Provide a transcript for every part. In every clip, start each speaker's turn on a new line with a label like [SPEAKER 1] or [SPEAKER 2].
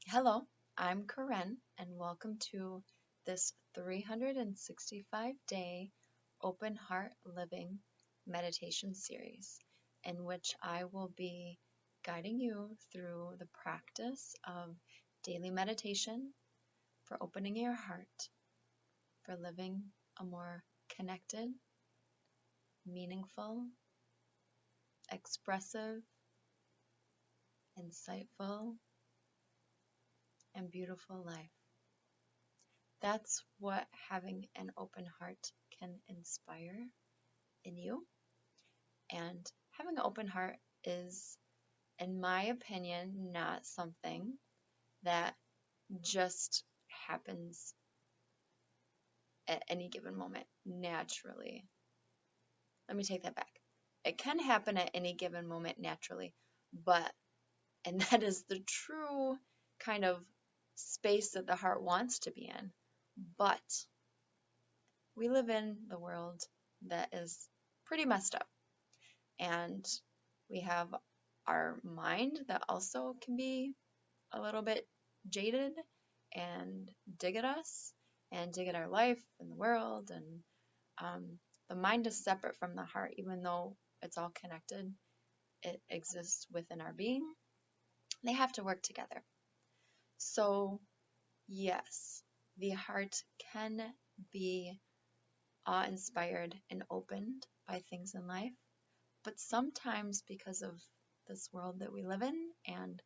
[SPEAKER 1] Hello, I'm Korinn, and welcome to this 365-day open heart living meditation series, in which I will be guiding you through the practice of daily meditation for opening your heart, for living a more connected, meaningful, expressive, insightful, and beautiful life. That's what having an open heart can inspire in you. And having an open heart is, in my opinion, not something that just happens at any given moment naturally. Let me take that back. It can happen at any given moment naturally, but, and that is the true kind of space that the heart wants to be in. But we live in the world that is pretty messed up. And we have our mind that also can be a little bit jaded and dig at us and dig at our life and the world. And the mind is separate from the heart, even though it's all connected. It exists within our being. They have to work together. So, yes, the heart can be awe-inspired and opened by things in life. But sometimes, because of this world that we live in and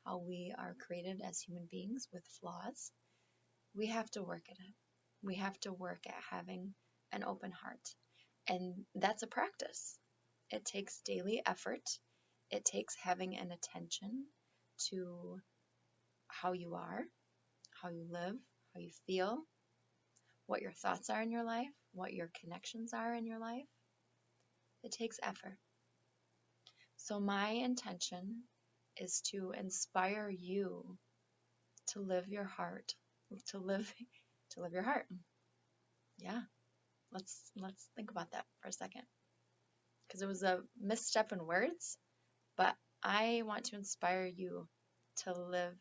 [SPEAKER 1] how we are created as human beings with flaws, we have to work at it. We have to work at having an open heart. And that's a practice. It takes daily effort. It takes having an attention to how you are, how you live, how you feel, what your thoughts are in your life, what your connections are in your life. It takes effort. So my intention is to inspire you to live your heart, to live your heart. Yeah, let's think about that for a second, because it was a misstep in words, but I want to inspire you to live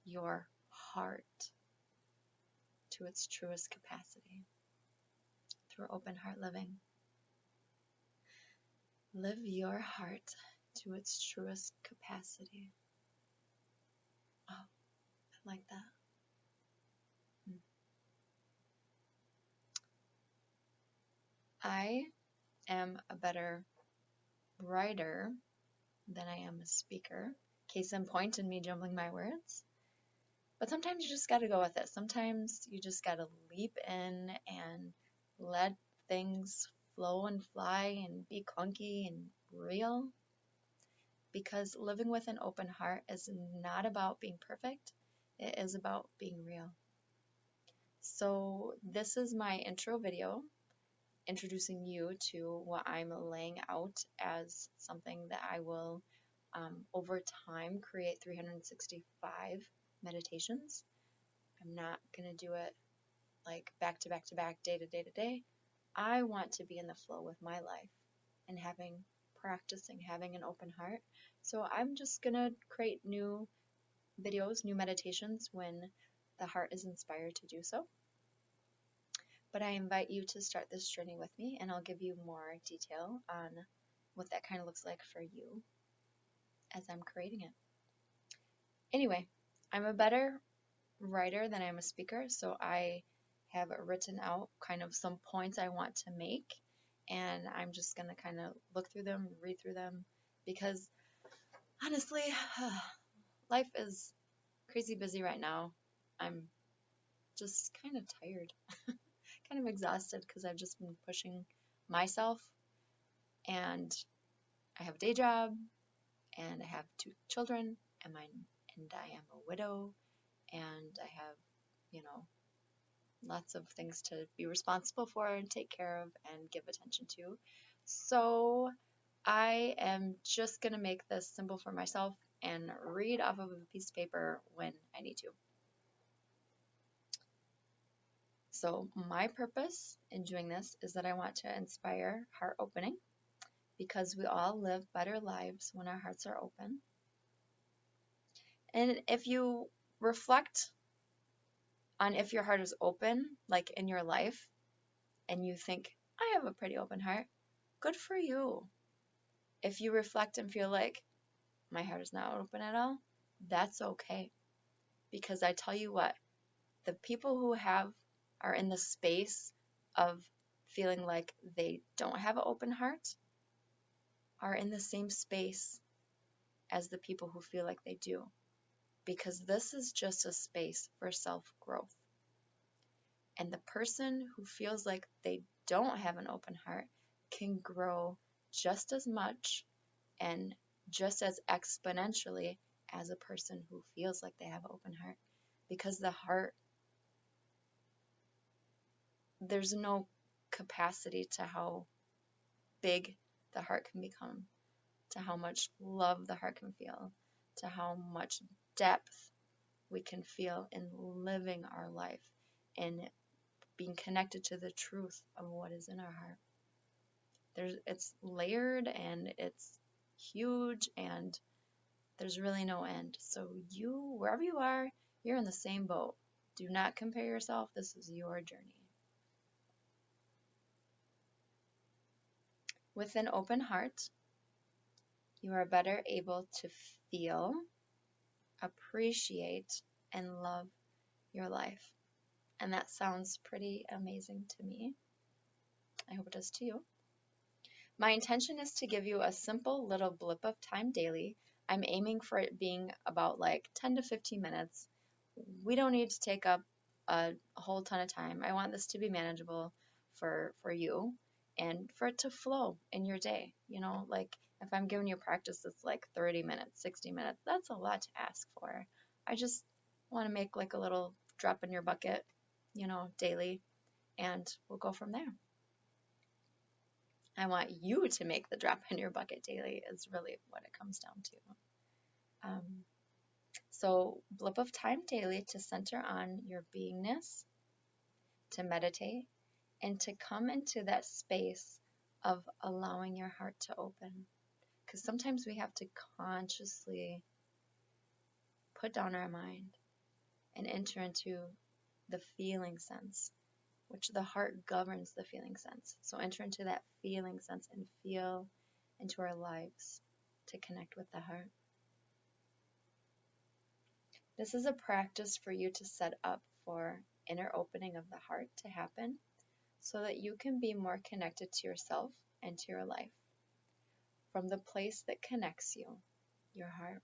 [SPEAKER 1] your heart to its truest capacity through open heart living. Live your heart to its truest capacity. Oh, I like that. I am a better writer than I am a speaker. Case in point in me jumbling my words. But sometimes you just got to go with it. Sometimes you just got to leap in and let things flow and fly and be clunky and real. Because living with an open heart is not about being perfect. It is about being real. So this is my intro video introducing you to what I'm laying out as something that I will over time create 365 meditations. I'm not going to do it like back to back to back, day to day to day. I want to be in the flow with my life and practicing having an open heart. So I'm just going to create new videos, new meditations when the heart is inspired to do so. But I invite you to start this journey with me, and I'll give you more detail on what that kind of looks like for you as I'm creating it. Anyway, I'm a better writer than I'm a speaker, so I have written out kind of some points I want to make, and I'm just going to kind of look through them, read through them, because honestly, life is crazy busy right now. I'm just kind of tired, kind of exhausted because I've just been pushing myself, and I have a day job, and I have 2 children, and I am a widow, and I have, you know, lots of things to be responsible for and take care of and give attention to. So I am just going to make this simple for myself and read off of a piece of paper when I need to. So my purpose in doing this is that I want to inspire heart opening, because we all live better lives when our hearts are open. And if you reflect on if your heart is open, like in your life, and you think, I have a pretty open heart, good for you. If you reflect and feel like, my heart is not open at all, that's okay. Because I tell you what, the people who are in the space of feeling like they don't have an open heart are in the same space as the people who feel like they do. Because this is just a space for self-growth. And the person who feels like they don't have an open heart can grow just as much and just as exponentially as a person who feels like they have an open heart. Because the heart, there's no capacity to how big the heart can become, to how much love the heart can feel, to how much depth we can feel in living our life and being connected to the truth of what is in our heart. It's layered and it's huge and there's really no end. So you, wherever you are, you're in the same boat. Do not compare yourself. This is your journey. With an open heart, you are better able to feel, appreciate, and love your life. And that sounds pretty amazing to me. I hope it does to you. My intention is to give you a simple little blip of time daily. I'm aiming for it being about like 10 to 15 minutes. We don't need to take up a whole ton of time. I want this to be manageable for you and for it to flow in your day. You know, like if I'm giving you a practice that's like 30 minutes, 60 minutes, that's a lot to ask for. I just want to make like a little drop in your bucket, you know, daily, and we'll go from there. I want you to make the drop in your bucket daily is really what it comes down to. So blip of time daily to center on your beingness, to meditate, and to come into that space of allowing your heart to open. Because sometimes we have to consciously put down our mind and enter into the feeling sense, which the heart governs the feeling sense. So enter into that feeling sense and feel into our lives to connect with the heart. This is a practice for you to set up for inner opening of the heart to happen so that you can be more connected to yourself and to your life from the place that connects you, your heart.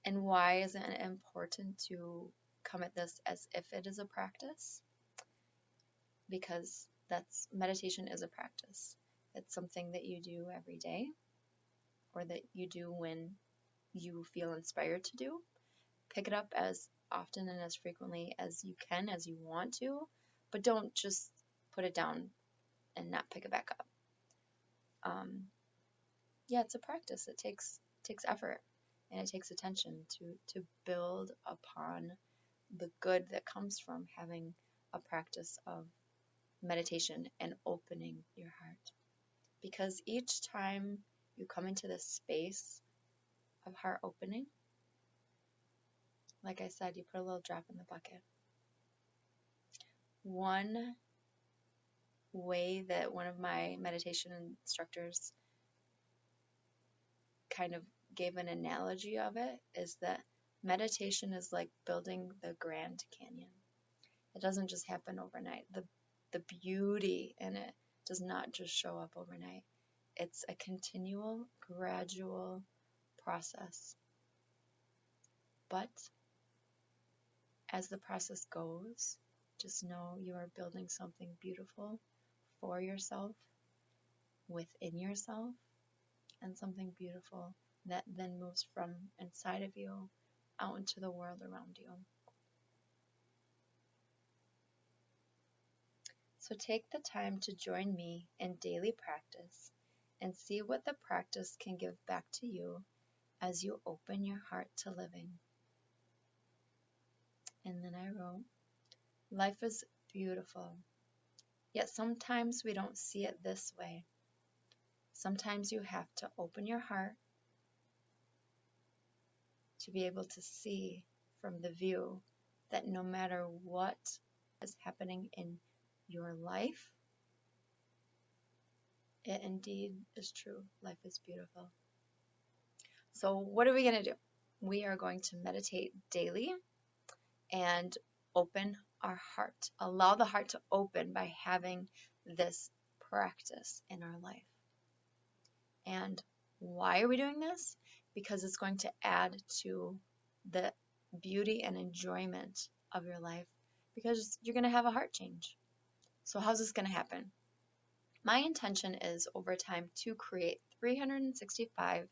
[SPEAKER 1] And why is it important to come at this as if it is a practice? Because meditation is a practice. It's something that you do every day or that you do when you feel inspired to do. Pick it up as often and as frequently as you can, as you want to, but don't just put it down and not pick it back up. Yeah, it's a practice. It takes effort and it takes attention to build upon the good that comes from having a practice of meditation and opening your heart. Because each time you come into this space of heart opening, like I said, you put a little drop in the bucket. One way that one of my meditation instructors kind of gave an analogy of it is that meditation is like building the Grand Canyon. It doesn't just happen overnight. The beauty in it does not just show up overnight. It's a continual, gradual process. But as the process goes, just know you are building something beautiful for yourself, within yourself, and something beautiful that then moves from inside of you out into the world around you. So take the time to join me in daily practice and see what the practice can give back to you as you open your heart to living. And then I wrote, life is beautiful, yet sometimes we don't see it this way. Sometimes you have to open your heart to be able to see from the view that no matter what is happening in your life, it indeed is true. Life is beautiful. So what are we going to do? We are going to meditate daily and open our heart. Allow the heart to open by having this practice in our life. And why are we doing this? Because it's going to add to the beauty and enjoyment of your life, because you're going to have a heart change. So how's this going to happen? My intention is over time to create 365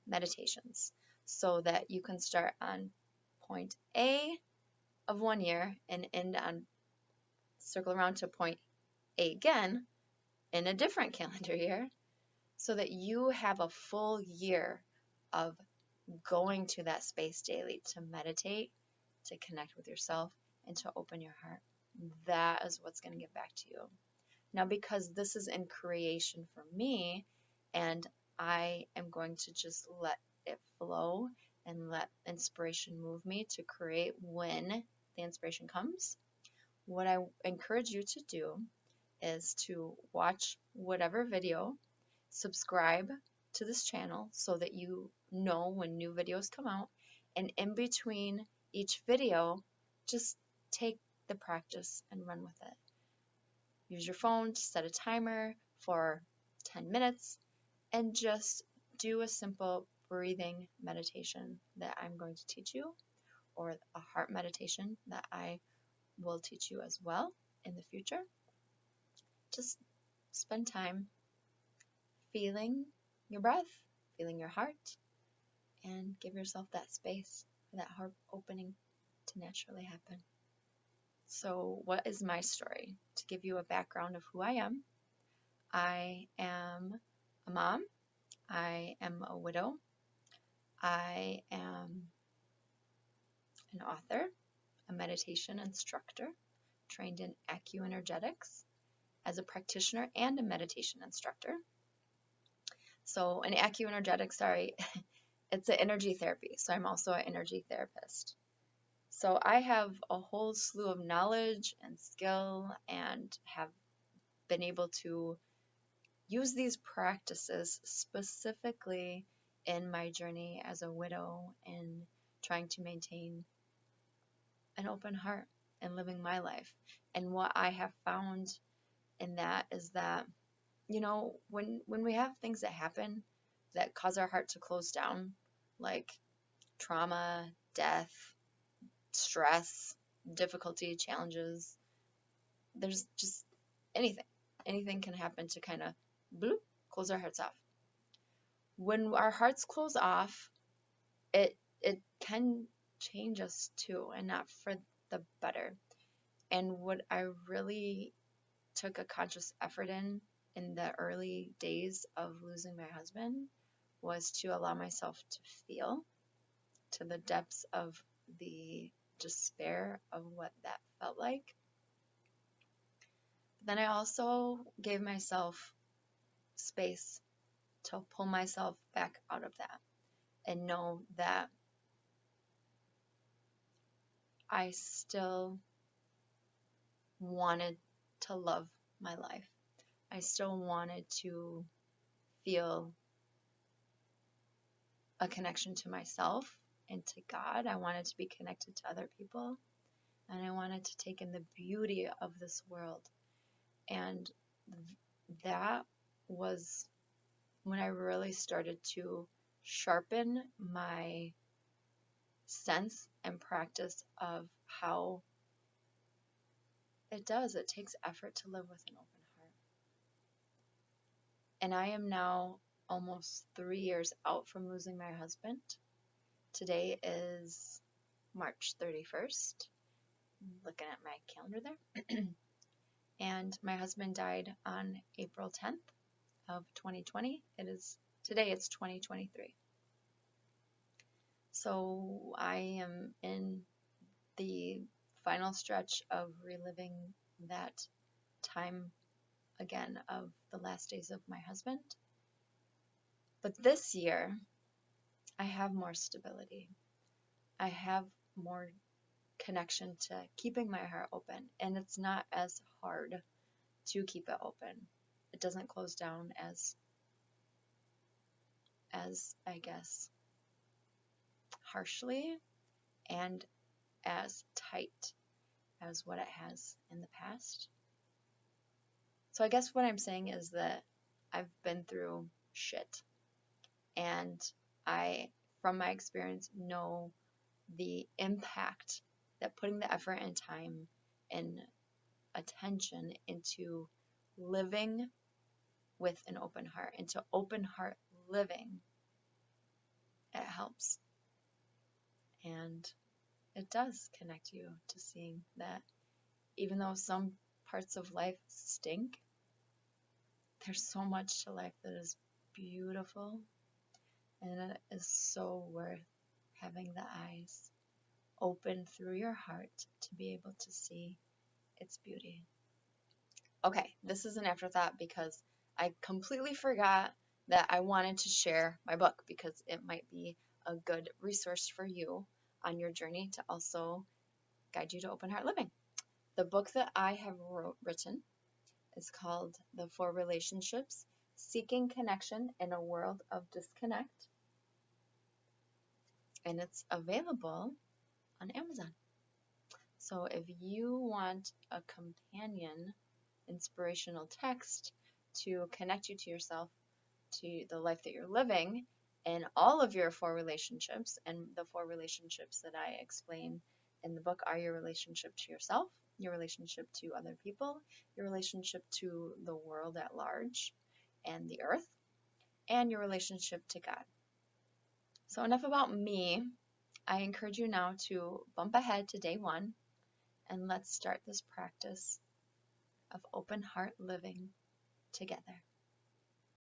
[SPEAKER 1] meditations so that you can start on point A of 1 year and end on, circle around to point A again in a different calendar year, so that you have a full year of going to that space daily to meditate, to connect with yourself, and to open your heart. That is what's going to get back to you. Now, because this is in creation for me, and I am going to just let it flow and let inspiration move me to create when the inspiration comes, what I encourage you to do is to watch whatever video, subscribe to this channel so that you know when new videos come out, and in between each video, just take the practice and run with it. Use your phone to set a timer for 10 minutes and just do a simple breathing meditation that I'm going to teach you, or a heart meditation that I will teach you as well in the future. Just spend time feeling your breath, feeling your heart, and give yourself that space for that heart opening to naturally happen. So what is my story? To give you a background of who I am a mom. I am a widow. I am an author, a meditation instructor, trained in acuenergetics as a practitioner and a meditation instructor. So an acuenergetics, it's an energy therapy. So I'm also an energy therapist. So I have a whole slew of knowledge and skill, and have been able to use these practices specifically in my journey as a widow and trying to maintain an open heart and living my life. And what I have found in that is that, when we have things that happen that cause our heart to close down, like trauma, death, stress, difficulty, challenges, there's just anything can happen to kind of bloop, close our hearts off. When our hearts close off, it can change us too, and not for the better. And what I really took a conscious effort in the early days of losing my husband was to allow myself to feel to the depths of the despair of what that felt like. Then I also gave myself space to pull myself back out of that and know that I still wanted to love my life. I still wanted to feel a connection to myself and to God. I wanted to be connected to other people, and I wanted to take in the beauty of this world. And that was when I really started to sharpen my sense and practice of how it takes effort to live with an open heart. And I am now almost 3 years out from losing my husband. Today is March 31st. I'm looking at my calendar there. And my husband died on April 10th of 2020. Today it's 2023. So I am in the final stretch of reliving that time again of the last days of my husband. But this year, I have more stability. I have more connection to keeping my heart open, and it's not as hard to keep it open. It doesn't close down as I guess harshly and as tight as what it has in the past. So I guess what I'm saying is that I've been through shit, and I, from my experience, know the impact that putting the effort and time and attention into living with an open heart, into open heart living, it helps. And it does connect you to seeing that even though some parts of life stink, there's so much to life that is beautiful, and it is so worth having the eyes open through your heart to be able to see its beauty. Okay, this is an afterthought because I completely forgot that I wanted to share my book because it might be a good resource for you on your journey to also guide you to open heart living. The book that I have written is called The Four Relationships: Seeking Connection in a World of Disconnect, and it's available on Amazon. So if you want a companion inspirational text to connect you to yourself, to the life that you're living, and all of your four relationships, and the four relationships that I explain in the book are your relationship to yourself, your relationship to other people, your relationship to the world at large and the earth, and your relationship to God. So enough about me. I encourage you now to bump ahead to day 1, and let's start this practice of open heart living together.